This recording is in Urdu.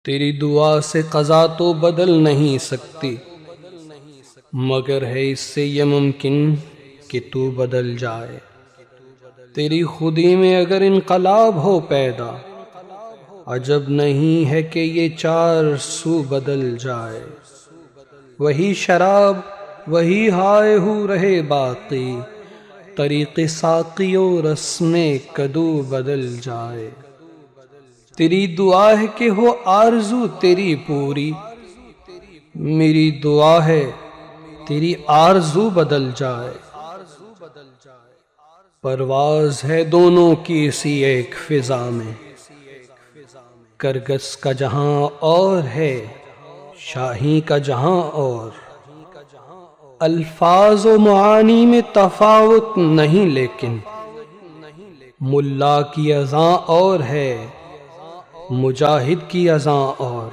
تیری دعا سے قضا تو بدل نہیں سکتی، مگر ہے اس سے یہ ممکن کہ تو بدل جائے۔ تیری خودی میں اگر انقلاب ہو پیدا، عجب نہیں ہے کہ یہ چار سو بدل جائے۔ وہی شراب وہی ہائے ہو رہے باقی، طریق ساقی و رسم کدو بدل جائے۔ تیری دعا ہے کہ ہو آرزو تیری پوری، میری دعا ہے تیری آرزو بدل جائے۔ پرواز ہے دونوں کی اسی ایک فضا میں، کرگس کا جہاں اور ہے شاہی کا جہاں اور۔ الفاظ و معانی میں تفاوت نہیں، لیکن ملا کی اذاں اور ہے مجاہد کی اذاں اور۔